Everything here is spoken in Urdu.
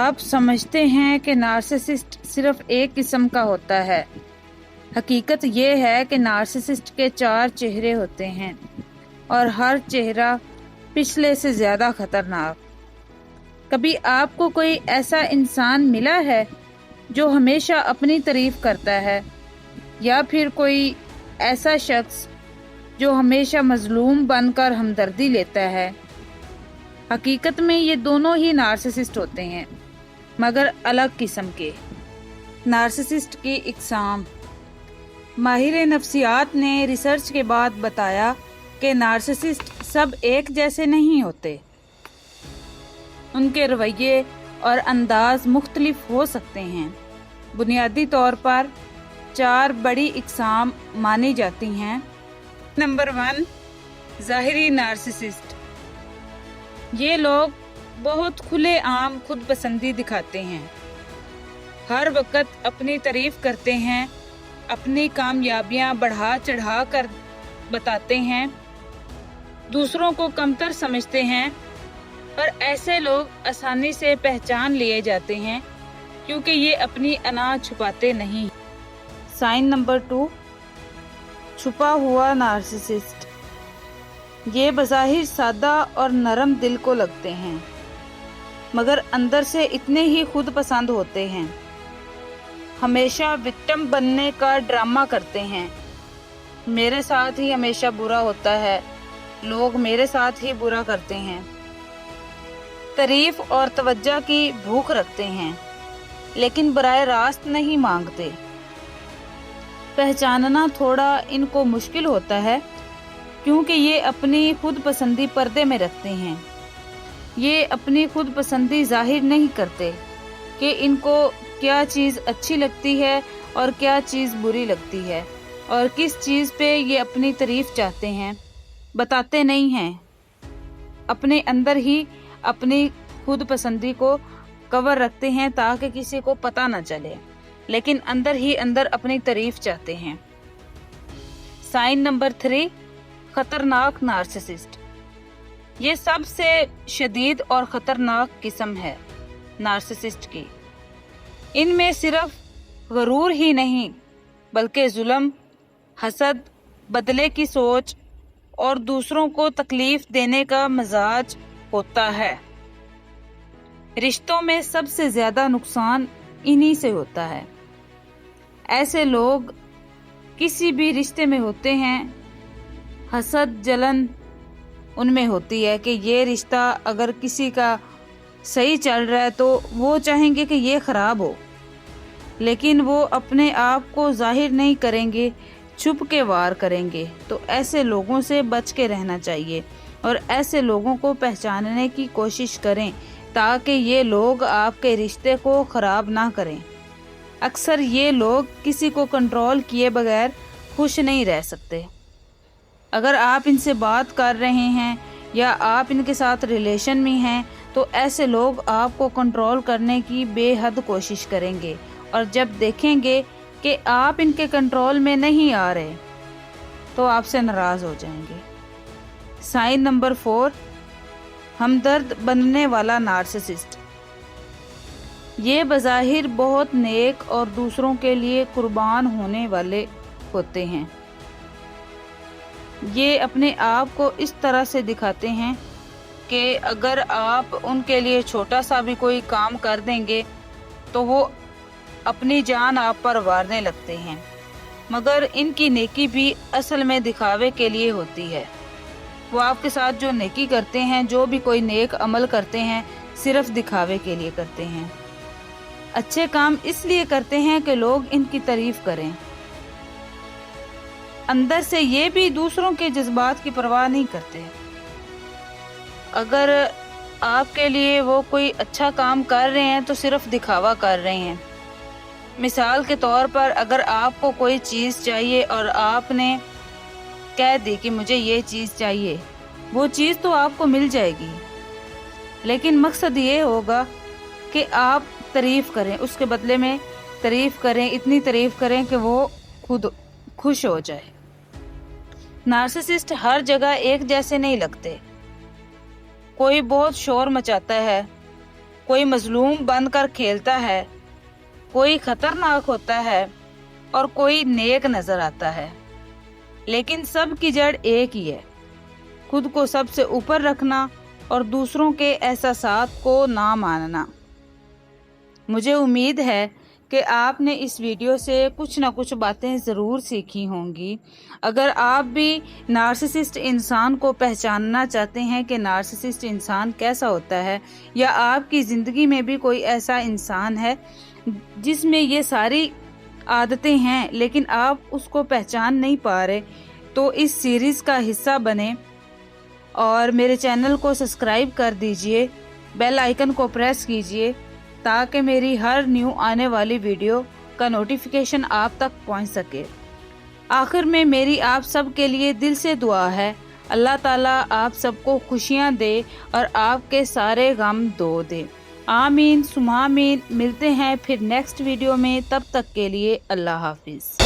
آپ سمجھتے ہیں کہ نارسسسٹ صرف ایک قسم کا ہوتا ہے۔ حقیقت یہ ہے کہ نارسسسٹ کے 4 چہرے ہوتے ہیں اور ہر چہرہ پچھلے سے زیادہ خطرناک۔ کبھی آپ کو کوئی ایسا انسان ملا ہے جو ہمیشہ اپنی تعریف کرتا ہے، یا پھر کوئی ایسا شخص جو ہمیشہ مظلوم بن کر ہمدردی لیتا ہے؟ حقیقت میں یہ دونوں ہی نارسسسٹ ہوتے ہیں، مگر الگ قسم کے۔ نارسسسٹ کی اقسام۔ ماہر نفسیات نے ریسرچ کے بعد بتایا کہ نارسسسٹ سب ایک جیسے نہیں ہوتے۔ ان کے رویے اور انداز مختلف ہو سکتے ہیں۔ بنیادی طور پر 4 بڑی اقسام مانی جاتی ہیں۔ نمبر 1، ظاہری نارسسسٹ۔ یہ لوگ بہت کھلے عام خود پسندی دکھاتے ہیں، ہر وقت اپنی تعریف کرتے ہیں، اپنی کامیابیاں بڑھا چڑھا کر بتاتے ہیں، دوسروں کو کمتر سمجھتے ہیں، اور ایسے لوگ آسانی سے پہچان لیے جاتے ہیں کیونکہ یہ اپنی انا چھپاتے نہیں۔ سائن نمبر 2، چھپا ہوا نارسسسٹ۔ یہ بظاہر سادہ اور نرم دل کو لگتے ہیں، مگر اندر سے اتنے ہی خود پسند ہوتے ہیں۔ ہمیشہ وکٹم بننے کا ڈرامہ کرتے ہیں۔ میرے ساتھ ہی ہمیشہ برا ہوتا ہے، لوگ میرے ساتھ ہی برا کرتے ہیں۔ تعریف اور توجہ کی بھوک رکھتے ہیں، لیکن براہ راست نہیں مانگتے۔ پہچاننا تھوڑا ان کو مشکل ہوتا ہے کیونکہ یہ اپنی خود پسندی پردے میں رکھتے ہیں۔ یہ اپنی خود پسندی ظاہر نہیں کرتے کہ ان کو کیا چیز اچھی لگتی ہے اور کیا چیز بری لگتی ہے، اور کس چیز پہ یہ اپنی تعریف چاہتے ہیں۔ بتاتے نہیں ہیں، اپنے اندر ہی اپنی خود پسندی کو کور رکھتے ہیں تاکہ کسی کو پتہ نہ چلے، لیکن اندر ہی اندر اپنی تعریف چاہتے ہیں۔ سائن نمبر 3، خطرناک نارسسسٹ۔ یہ سب سے شدید اور خطرناک قسم ہے نارسسسٹ کی۔ ان میں صرف غرور ہی نہیں بلکہ ظلم، حسد، بدلے کی سوچ اور دوسروں کو تکلیف دینے کا مزاج ہوتا ہے۔ رشتوں میں سب سے زیادہ نقصان انہی سے ہوتا ہے۔ ایسے لوگ کسی بھی رشتے میں ہوتے ہیں، حسد، جلن ان میں ہوتی ہے کہ یہ رشتہ اگر کسی کا صحیح چل رہا ہے تو وہ چاہیں گے کہ یہ خراب ہو، لیکن وہ اپنے آپ کو ظاہر نہیں کریں گے، چھپ کے وار کریں گے۔ تو ایسے لوگوں سے بچ کے رہنا چاہیے اور ایسے لوگوں کو پہچاننے کی کوشش کریں تاکہ یہ لوگ آپ کے رشتے کو خراب نہ کریں۔ اکثر یہ لوگ کسی کو کنٹرول کیے بغیر خوش نہیں رہ سکتے۔ اگر آپ ان سے بات کر رہے ہیں یا آپ ان کے ساتھ ریلیشن میں ہیں تو ایسے لوگ آپ کو کنٹرول کرنے کی بے حد کوشش کریں گے، اور جب دیکھیں گے کہ آپ ان کے کنٹرول میں نہیں آ رہے تو آپ سے ناراض ہو جائیں گے۔ سائن نمبر 4، ہمدرد بننے والا نارسسسٹ۔ یہ بظاہر بہت نیک اور دوسروں کے لیے قربان ہونے والے ہوتے ہیں۔ یہ اپنے آپ کو اس طرح سے دکھاتے ہیں کہ اگر آپ ان کے لیے چھوٹا سا بھی کوئی کام کر دیں گے تو وہ اپنی جان آپ پر وارنے لگتے ہیں، مگر ان کی نیکی بھی اصل میں دکھاوے کے لیے ہوتی ہے۔ وہ آپ کے ساتھ جو نیکی کرتے ہیں، جو بھی کوئی نیک عمل کرتے ہیں، صرف دکھاوے کے لیے کرتے ہیں۔ اچھے کام اس لیے کرتے ہیں کہ لوگ ان کی تعریف کریں۔ اندر سے یہ بھی دوسروں کے جذبات کی پرواہ نہیں کرتے۔ اگر آپ کے لیے وہ کوئی اچھا کام کر رہے ہیں تو صرف دکھاوا کر رہے ہیں۔ مثال کے طور پر اگر آپ کو کوئی چیز چاہیے اور آپ نے کہہ دی کہ مجھے یہ چیز چاہیے، وہ چیز تو آپ کو مل جائے گی، لیکن مقصد یہ ہوگا کہ آپ تعریف کریں، اس کے بدلے میں تعریف کریں، اتنی تعریف کریں کہ وہ خود خوش ہو جائے۔ نارسسسٹ ہر جگہ ایک جیسے نہیں لگتے۔ کوئی بہت شور مچاتا ہے، کوئی مظلوم بن کر کھیلتا ہے، کوئی خطرناک ہوتا ہے اور کوئی نیک نظر آتا ہے، لیکن سب کی جڑ ایک ہی ہے، خود کو سب سے اوپر رکھنا اور دوسروں کے احساسات کو نہ ماننا۔ مجھے امید ہے کہ آپ نے اس ویڈیو سے کچھ نہ کچھ باتیں ضرور سیکھی ہوں گی۔ اگر آپ بھی نارسسسٹ انسان کو پہچاننا چاہتے ہیں کہ نارسسسٹ انسان کیسا ہوتا ہے، یا آپ کی زندگی میں بھی کوئی ایسا انسان ہے جس میں یہ ساری عادتیں ہیں لیکن آپ اس کو پہچان نہیں پا رہے، تو اس سیریز کا حصہ بنیں اور میرے چینل کو سبسکرائب کر دیجئے، بیل آئیکن کو پریس کیجئے تاکہ میری ہر نیو آنے والی ویڈیو کا نوٹیفیکیشن آپ تک پہنچ سکے۔ آخر میں میری آپ سب کے لیے دل سے دعا ہے، اللہ تعالیٰ آپ سب کو خوشیاں دے اور آپ کے سارے غم دھو دے۔ آمین ثم آمین۔ ملتے ہیں پھر نیکسٹ ویڈیو میں، تب تک کے لیے اللہ حافظ۔